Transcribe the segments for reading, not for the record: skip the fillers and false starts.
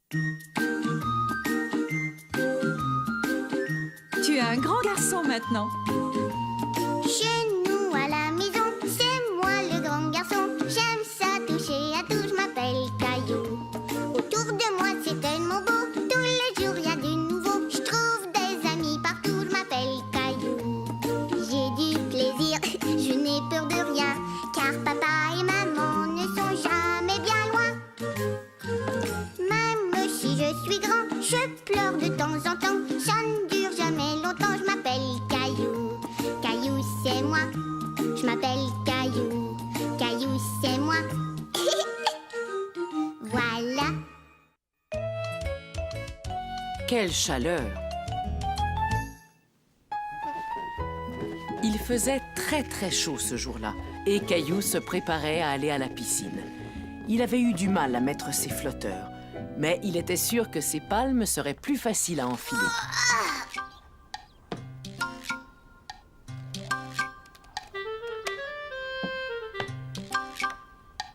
Tu es un grand garçon maintenant. Chez nous à la maison, c'est moi le grand garçon. J'aime ça toucher à tout, je m'appelle Caillou. Autour de moi c'est tellement beau, tous les jours y a du nouveau. Je trouve des amis partout, je m'appelle Caillou. J'ai du plaisir, je n'ai peur de rien, car papa et maman ne sont jamais bien loin. Même si je suis grand, je pleure de temps en temps. Ça ne dure jamais longtemps, je m'appelle Caillou. Caillou, c'est moi. Je m'appelle Caillou. Caillou, c'est moi. Voilà. Quelle chaleur! Il faisait très chaud ce jour-là et Caillou se préparait à aller à la piscine. Il avait eu du mal à mettre ses flotteurs, mais il était sûr que ses palmes seraient plus faciles à enfiler.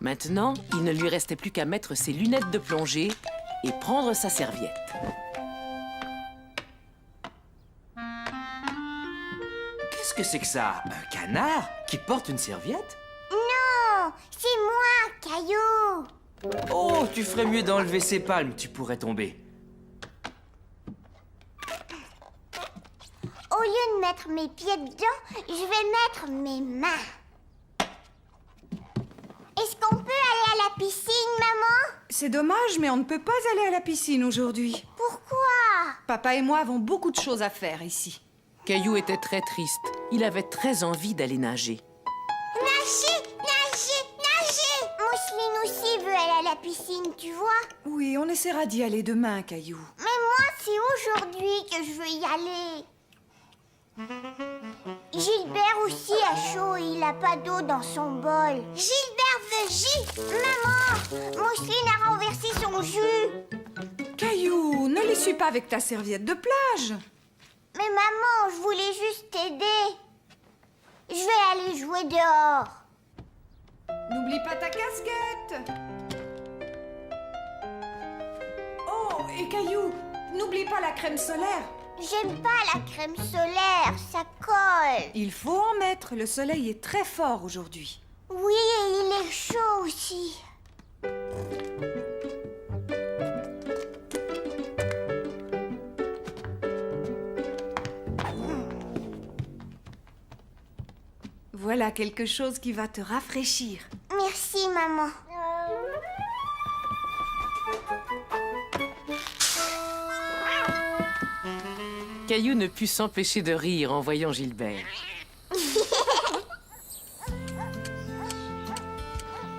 Maintenant, il ne lui restait plus qu'à mettre ses lunettes de plongée et prendre sa serviette. Qu'est-ce que c'est que ça? Un canard qui porte une serviette? Non, c'est moi, Caillou. Oh, tu ferais mieux d'enlever ces palmes, tu pourrais tomber. Au lieu de mettre mes pieds dedans, je vais mettre mes mains. Est-ce qu'on peut aller à la piscine, maman? C'est dommage, mais on ne peut pas aller à la piscine aujourd'hui. Pourquoi? Papa et moi avons beaucoup de choses à faire ici. Caillou était très triste. Il avait très envie d'aller nager. Nager, nager, nager! Mousseline aussi veut aller à la piscine, tu vois? Oui, on essaiera d'y aller demain, Caillou. Mais moi, c'est aujourd'hui que je veux y aller. Gilbert aussi a chaud et il a pas d'eau dans son bol. Gilbert veut jus! Maman, Mousseline a renversé son jus. Caillou, ne l'essuie pas avec ta serviette de plage. Mais maman, je voulais juste t'aider. Je vais aller jouer dehors. N'oublie pas ta casquette. Oh, et Caillou, n'oublie pas la crème solaire. J'aime pas la crème solaire, ça colle. Il faut en mettre, le soleil est très fort aujourd'hui. Oui, et il est chaud aussi. Voilà quelque chose qui va te rafraîchir. Merci, maman. Caillou ne put s'empêcher de rire en voyant Gilbert.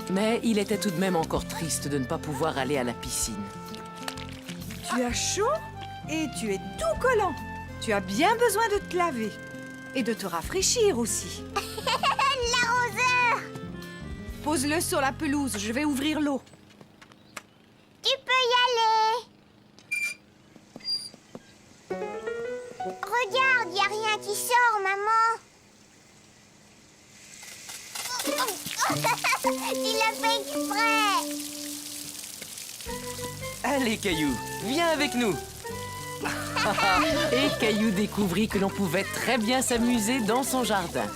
Mais il était tout de même encore triste de ne pas pouvoir aller à la piscine. Tu as chaud et tu es tout collant. Tu as bien besoin de te laver et de te rafraîchir aussi. L'arroseur! Pose-le sur la pelouse, je vais ouvrir l'eau. Tu peux y aller. Regarde, y a rien qui sort, maman. Tu l'as fait exprès. Allez, Caillou, viens avec nous. Et Caillou découvrit que l'on pouvait très bien s'amuser dans son jardin.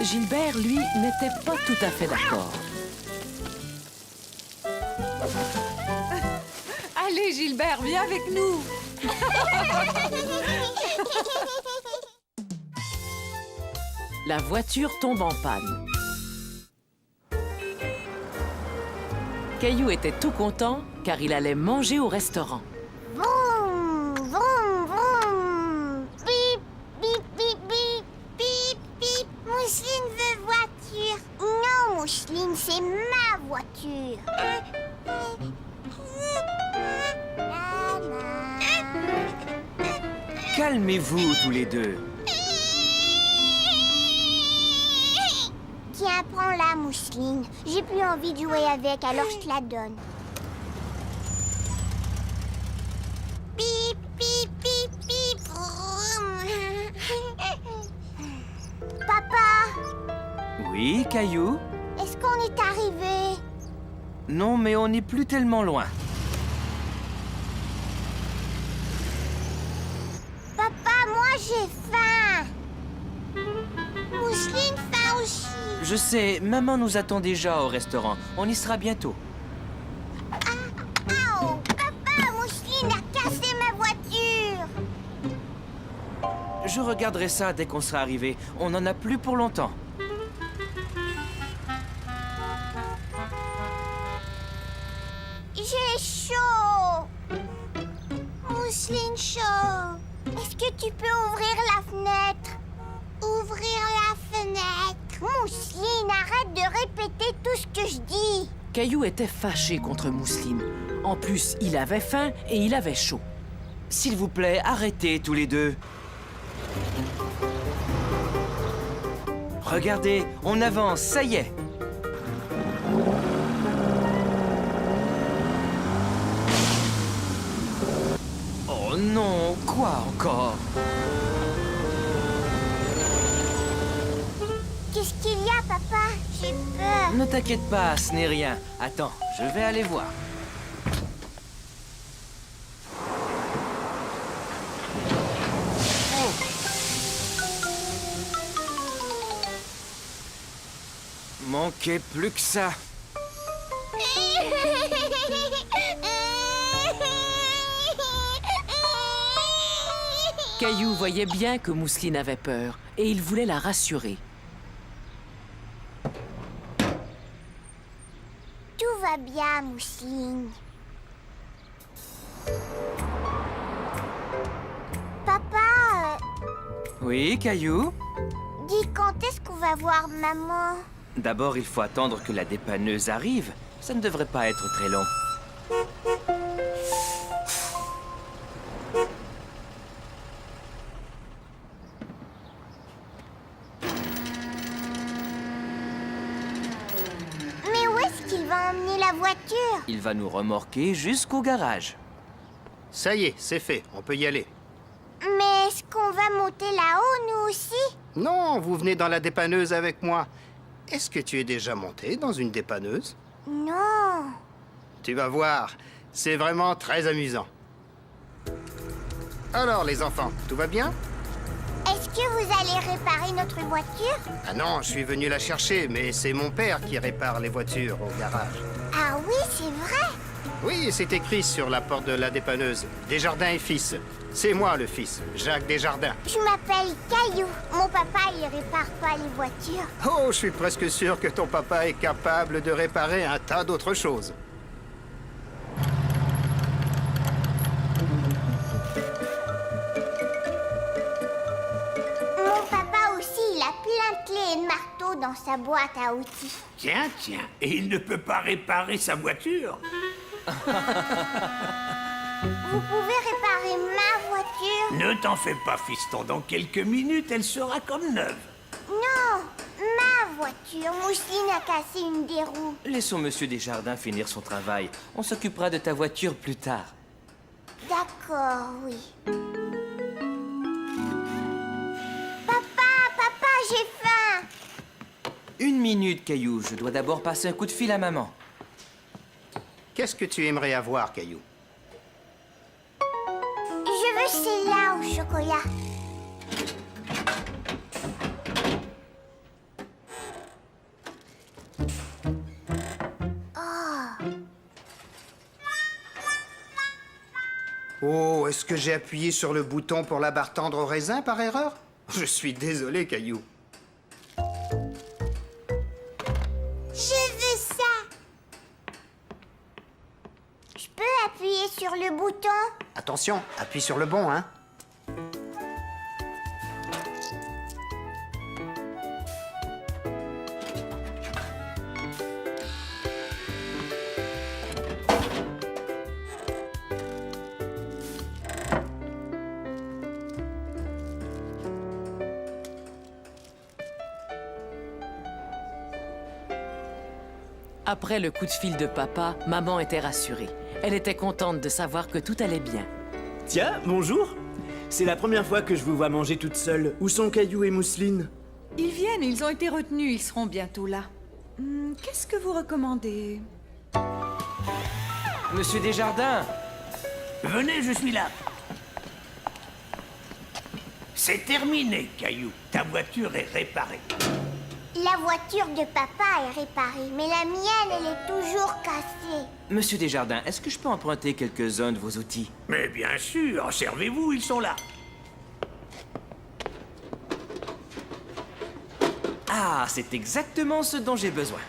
Gilbert, lui, n'était pas tout à fait d'accord. Allez, Gilbert, viens avec nous. La voiture tombe en panne. Caillou était tout content car il allait manger au restaurant. Vroom, vroom, vroom. Bip, bip, bip, bip, bip, bip. Mousseline veut voiture. Non, Mousseline, c'est ma voiture. Calmez-vous tous les deux. Tiens, prends-la, Mousseline. J'ai plus envie de jouer avec, alors je te la donne. Bip, bip, bip, bip. Vroom. Papa, Oui, Caillou? est-ce qu'on est arrivé? Non, mais on n'est plus tellement loin. j'ai faim. Mousseline faim aussi. Je sais, maman nous attend déjà au restaurant. On y sera bientôt. Oh, papa, Mousseline a cassé ma voiture. Je regarderai ça dès qu'on sera arrivé. On n'en a plus pour longtemps. J'ai chaud. Mousseline chaud. Est-ce que tu peux ouvrir la fenêtre? Ouvrir la fenêtre. Mousseline, arrête de répéter tout ce que je dis. Caillou était fâché contre Mousseline. En plus, il avait faim et il avait chaud. S'il vous plaît, arrêtez tous les deux. Regardez, on avance, ça y est. Oh non, quoi encore? Qu'est-ce qu'il y a, papa? J'ai peur. Ne t'inquiète pas, ce n'est rien. Attends, je vais aller voir. Manquait plus que ça. Caillou voyait bien que Mousseline avait peur et il voulait la rassurer. Tout va bien, Mousseline. Papa, Oui, Caillou? dis quand est-ce qu'on va voir maman? D'abord, il faut attendre que la dépanneuse arrive. Ça ne devrait pas être très long. Mais où est-ce qu'il va emmener la voiture? Il va nous remorquer jusqu'au garage. Ça y est, c'est fait, on peut y aller. Mais est-ce qu'on va monter là-haut, nous aussi? Non, vous venez dans la dépanneuse avec moi. Est-ce que tu es déjà monté dans une dépanneuse? Non. Tu vas voir, c'est vraiment très amusant. Alors les enfants, tout va bien? Est-ce que vous allez réparer notre voiture? Ah non, je suis venu la chercher, mais c'est mon père qui répare les voitures au garage. Ah oui, c'est vrai. Oui, c'est écrit sur la porte de la dépanneuse. Desjardins et fils. C'est moi le fils, Jacques Desjardins. Je m'appelle Caillou. Mon papa, il répare pas les voitures. Oh, je suis presque sûr que ton papa est capable de réparer un tas d'autres choses. Mon papa aussi, il a plein de clés et de marteaux dans sa boîte à outils. Tiens, et il ne peut pas réparer sa voiture? Vous pouvez réparer ma voiture? Ne t'en fais pas, fiston. Dans quelques minutes, elle sera comme neuve. Non, ma voiture. Mousseline a cassé une des roues. Laissons Monsieur Desjardins finir son travail. On s'occupera de ta voiture plus tard. D'accord, oui. Papa, j'ai faim. 1 minute, Caillou. Je dois d'abord passer un coup de fil à maman. Qu'est-ce que tu aimerais avoir, Caillou? Je veux celle-là au chocolat. Oh, est-ce que j'ai appuyé sur le bouton pour la barre tendre au raisin par erreur? Je suis désolé, Caillou. Je veux ça. Je peux appuyer sur le bouton? Attention, appuie sur le bon, hein? Après le coup de fil de papa, maman était rassurée. Elle était contente de savoir que tout allait bien. Tiens, bonjour. C'est la première fois que je vous vois manger toute seule. Où sont Caillou et Mousseline? Ils viennent, ils ont été retenus, ils seront bientôt là. Qu'est-ce que vous recommandez? Monsieur Desjardins! Venez, je suis là. C'est terminé, Caillou. Ta voiture est réparée. La voiture de papa est réparée, mais la mienne, elle est toujours cassée. Monsieur Desjardins, est-ce que je peux emprunter quelques-uns de vos outils? Mais bien sûr, servez-vous, ils sont là. Ah, c'est exactement ce dont j'ai besoin.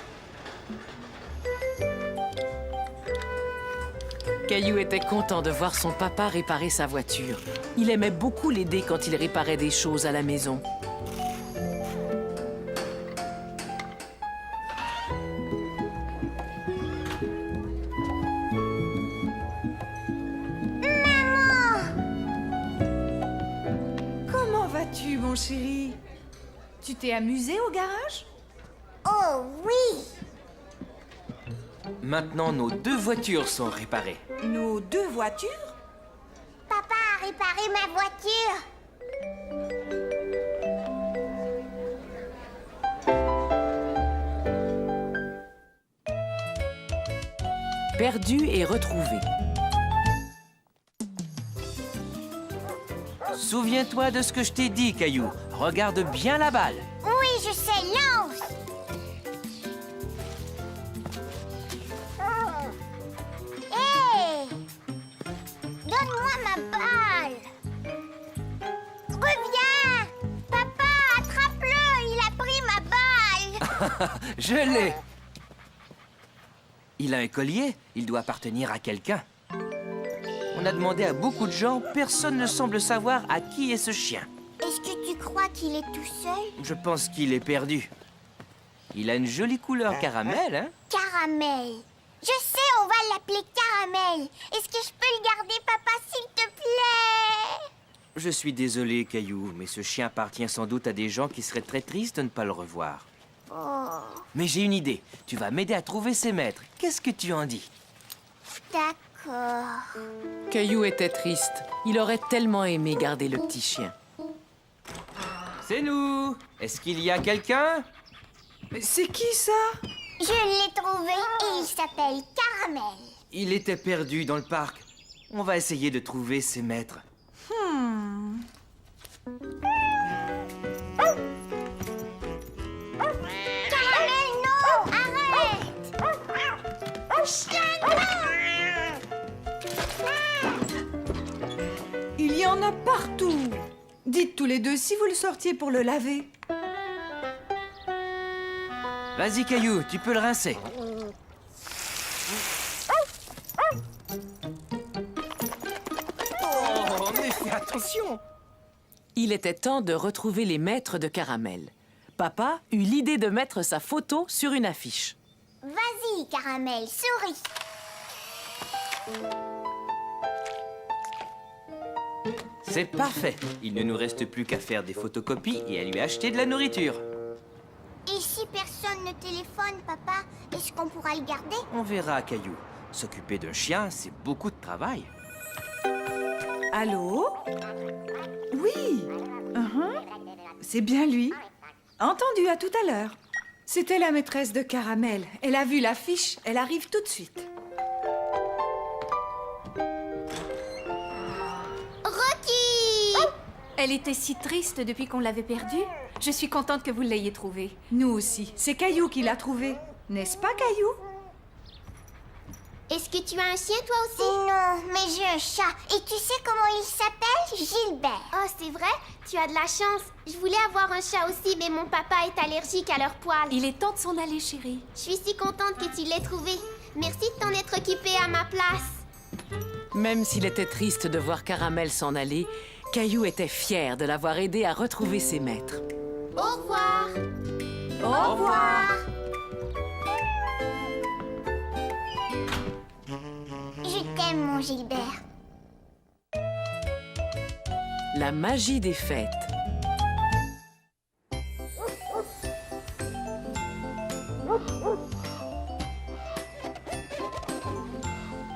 Caillou était content de voir son papa réparer sa voiture. Il aimait beaucoup l'aider quand il réparait des choses à la maison. Comment vas-tu, mon chéri? Tu t'es amusé au garage? Oh oui! Maintenant, nos 2 voitures sont réparées. Nos 2 voitures? Papa a réparé ma voiture. Perdu et retrouvé. Souviens-toi de ce que je t'ai dit, Caillou. Regarde bien la balle. Oui, je sais, lance! Hé! Donne-moi ma balle! Reviens! Papa, attrape-le! Il a pris ma balle! Je l'ai. Il a un collier. Il doit appartenir à quelqu'un. On a demandé à beaucoup de gens. Personne ne semble savoir à qui est ce chien. Est-ce que tu crois qu'il est tout seul? Je pense qu'il est perdu. Il a une jolie couleur caramel, hein? Caramel. Je sais, on va l'appeler Caramel. Est-ce que je peux le garder, papa, s'il te plaît? Je suis désolé, Caillou, mais ce chien appartient sans doute à des gens qui seraient très tristes de ne pas le revoir. Oh, Mais j'ai une idée. Tu vas m'aider à trouver ses maîtres. Qu'est-ce que tu en dis? d'accord. Caillou était triste. Il aurait tellement aimé garder le petit chien. C'est nous. Est-ce qu'il y a quelqu'un? Mais c'est qui ça? Je l'ai trouvé et il s'appelle Caramel. Il était perdu dans le parc. On va essayer de trouver ses maîtres. Caramel, non! Arrête! Chien, Il y en a partout. Dites tous les 2 si vous le sortiez pour le laver. Vas-y, Caillou, tu peux le rincer. Oh, mais fais attention! Il était temps de retrouver les maîtres de Caramel. Papa eut l'idée de mettre sa photo sur une affiche. Vas-y, Caramel, souris. C'est parfait. Il ne nous reste plus qu'à faire des photocopies et à lui acheter de la nourriture. Et si personne ne téléphone, papa, est-ce qu'on pourra le garder? On verra, Caillou. S'occuper d'un chien, c'est beaucoup de travail. Allô? Oui. C'est bien lui. Entendu, à tout à l'heure. C'était la maîtresse de Caramel. Elle a vu l'affiche. Elle arrive tout de suite. Rocky! Elle était si triste depuis qu'on l'avait perdue. Je suis contente que vous l'ayez trouvée. Nous aussi. C'est Caillou qui l'a trouvé. N'est-ce pas, Caillou? Est-ce que tu as un chien, toi aussi? Non, mais j'ai un chat. Et tu sais comment il s'appelle? Gilbert. Oh, c'est vrai? Tu as de la chance. Je voulais avoir un chat aussi, mais mon papa est allergique à leurs poils. Il est temps de s'en aller, chérie. Je suis si contente que tu l'aies trouvé. Merci de t'en être occupé à ma place. Même s'il était triste de voir Caramel s'en aller, Caillou était fier de l'avoir aidé à retrouver ses maîtres. Au revoir. Au revoir. Je t'aime, mon Gilbert. La magie des fêtes.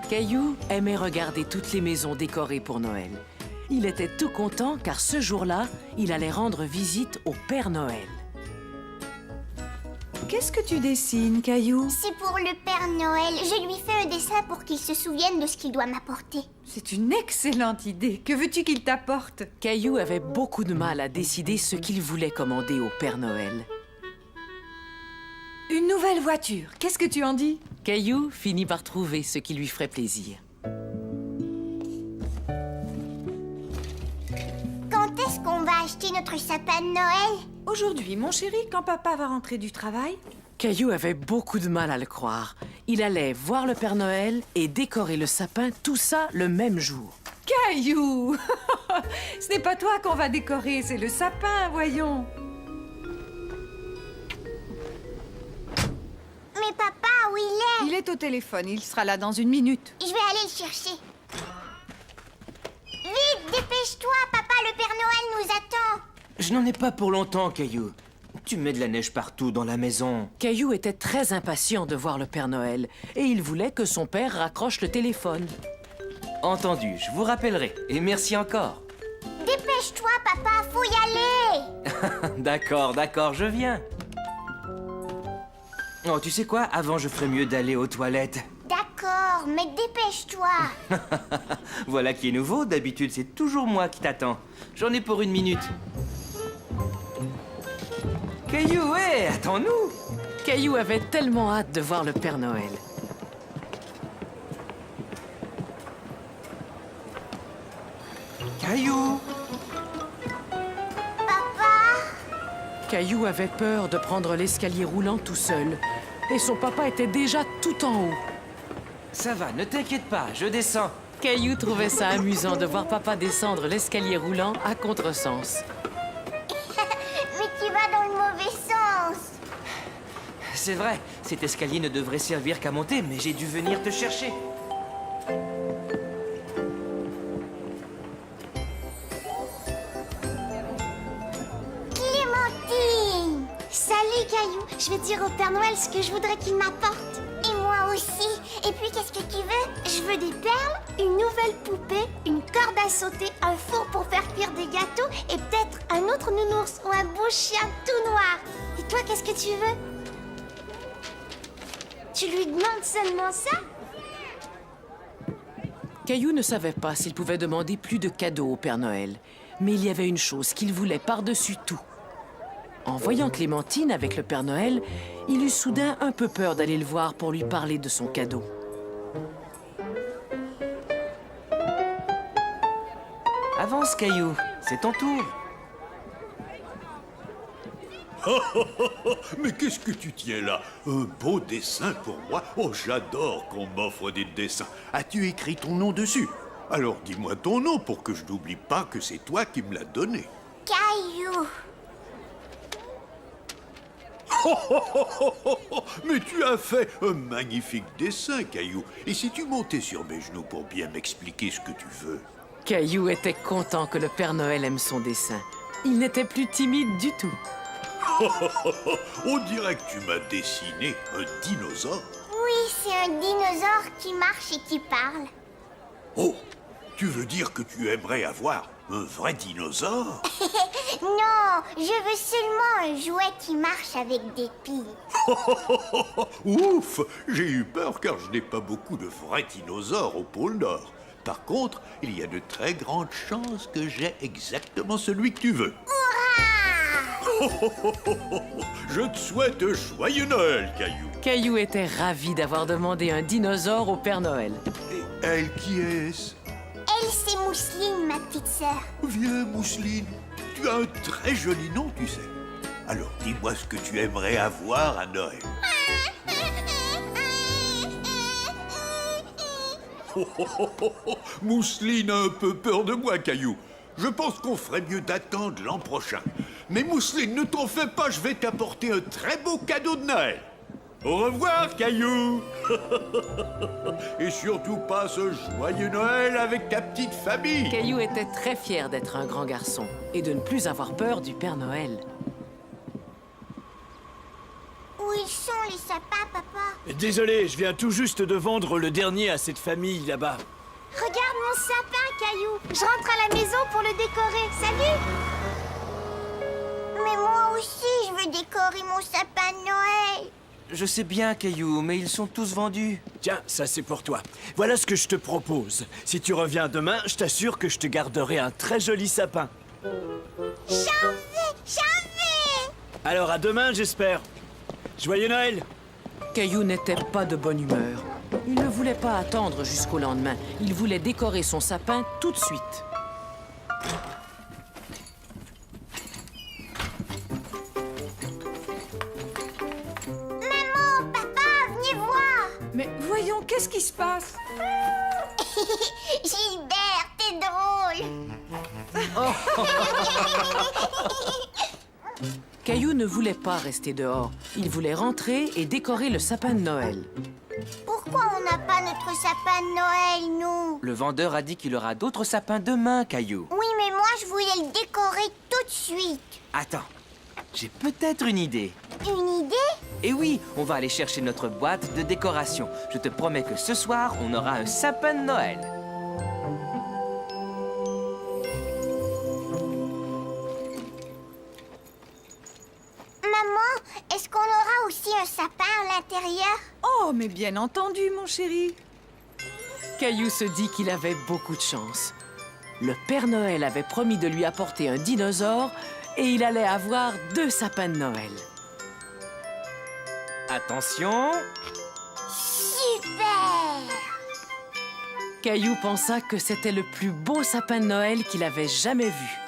Caillou aimait regarder toutes les maisons décorées pour Noël. Il était tout content car ce jour-là, il allait rendre visite au Père Noël. Qu'est-ce que tu dessines, Caillou? C'est pour le Père Noël. Je lui fais un dessin pour qu'il se souvienne de ce qu'il doit m'apporter. C'est une excellente idée. Que veux-tu qu'il t'apporte? Caillou avait beaucoup de mal à décider ce qu'il voulait commander au Père Noël. Une nouvelle voiture. Qu'est-ce que tu en dis? Caillou finit par trouver ce qui lui ferait plaisir. Quand est-ce qu'on va acheter notre sapin de Noël? Aujourd'hui, mon chéri, quand papa va rentrer du travail. Caillou avait beaucoup de mal à le croire. Il allait voir le Père Noël et décorer le sapin, tout ça le même jour. Caillou! Ce n'est pas toi qu'on va décorer, c'est le sapin, voyons. Mais papa, où il est? Il est au téléphone, il sera là dans une minute. Je vais aller le chercher. Vite, dépêche-toi, papa, le Père Noël nous attend. Je n'en ai pas pour longtemps, Caillou. Tu mets de la neige partout dans la maison. Caillou était très impatient de voir le Père Noël et il voulait que son père raccroche le téléphone. Entendu, je vous rappellerai. Et merci encore. Dépêche-toi, papa, faut y aller. D'accord, je viens. Oh, tu sais quoi? Avant, je ferais mieux d'aller aux toilettes. D'accord, mais dépêche-toi. Voilà qui est nouveau. D'habitude, c'est toujours moi qui t'attends. J'en ai pour 1 minute. Caillou, ouais, attends-nous. Caillou avait tellement hâte de voir le Père Noël. Caillou. Caillou avait peur de prendre l'escalier roulant tout seul. Et son papa était déjà tout en haut. Ça va, ne t'inquiète pas, je descends. Caillou trouvait ça amusant de voir papa descendre l'escalier roulant à contresens. Mais tu vas dans le mauvais sens. C'est vrai, cet escalier ne devrait servir qu'à monter, mais j'ai dû venir te chercher. Clémentine! Salut, Caillou. Je vais dire au Père Noël ce que je voudrais qu'il m'apporte. Et moi aussi. Et puis, qu'est-ce que tu veux? Je veux des perles, une nouvelle poupée, une corde à sauter, un four pour faire cuire des gâteaux et peut-être un autre nounours ou un beau chien tout noir. Et toi, qu'est-ce que tu veux? Tu lui demandes seulement ça? Caillou ne savait pas s'il pouvait demander plus de cadeaux au Père Noël. Mais il y avait une chose qu'il voulait par-dessus tout. En voyant Clémentine avec le Père Noël, il eut soudain un peu peur d'aller le voir pour lui parler de son cadeau. Avance, Caillou, c'est ton tour. Mais qu'est-ce que tu tiens là? Un beau dessin pour moi? Oh, j'adore qu'on m'offre des dessins. As-tu écrit ton nom dessus? Alors dis-moi ton nom pour que je n'oublie pas que c'est toi qui me l'as donné. Caillou! Mais tu as fait un magnifique dessin, Caillou. Et si tu montais sur mes genoux pour bien m'expliquer ce que tu veux? Caillou était content que le Père Noël aime son dessin. Il n'était plus timide du tout. On dirait que tu m'as dessiné un dinosaure. Oui, c'est un dinosaure qui marche et qui parle. Oh, tu veux dire que tu aimerais avoir un vrai dinosaure? Non, je veux seulement un jouet qui marche avec des piles. Ouf, j'ai eu peur car je n'ai pas beaucoup de vrais dinosaures au pôle Nord. Par contre, il y a de très grandes chances que j'ai exactement celui que tu veux. Je te souhaite un joyeux Noël, Caillou. Caillou était ravi d'avoir demandé un dinosaure au Père Noël. Et elle, qui est-ce? Elle, c'est Mousseline, ma petite sœur. Viens, Mousseline. Tu as un très joli nom, tu sais. Alors, dis-moi ce que tu aimerais avoir à Noël. Mousseline a un peu peur de moi, Caillou. Je pense qu'on ferait mieux d'attendre l'an prochain. Mais Mousseline, ne t'en fais pas, je vais t'apporter un très beau cadeau de Noël. Au revoir, Caillou. Et surtout passe un joyeux Noël avec ta petite famille. Caillou était très fier d'être un grand garçon et de ne plus avoir peur du Père Noël. Où ils sont, les sapins, papa? Désolé, je viens tout juste de vendre le dernier à cette famille là-bas. Regarde mon sapin, Caillou. Je rentre à la maison pour le décorer. Salut! Mais moi aussi, je veux décorer mon sapin de Noël. Je sais bien, Caillou, mais ils sont tous vendus. Tiens, ça c'est pour toi. Voilà ce que je te propose. Si tu reviens demain, je t'assure que je te garderai un très joli sapin. J'en veux. Alors à demain, j'espère. Joyeux Noël! Caillou n'était pas de bonne humeur. Il ne voulait pas attendre jusqu'au lendemain. Il voulait décorer son sapin tout de suite. Maman, papa, venez voir. Mais voyons, qu'est-ce qui se passe? Gilbert, t'es drôle. Caillou ne voulait pas rester dehors. Il voulait rentrer et décorer le sapin de Noël. Pourquoi on n'a pas notre sapin de Noël, nous? Le vendeur a dit qu'il aura d'autres sapins demain, Caillou. Oui, mais moi, je voulais le décorer tout de suite. Attends, j'ai peut-être une idée. Une idée? Et oui, on va aller chercher notre boîte de décoration. Je te promets que ce soir, on aura un sapin de Noël. Maman, est-ce qu'on aura aussi un sapin à l'intérieur? Oh, mais bien entendu, mon chéri. Caillou se dit qu'il avait beaucoup de chance. Le Père Noël avait promis de lui apporter un dinosaure et il allait avoir 2 sapins de Noël. Attention. Super! Caillou pensa que c'était le plus beau sapin de Noël qu'il avait jamais vu.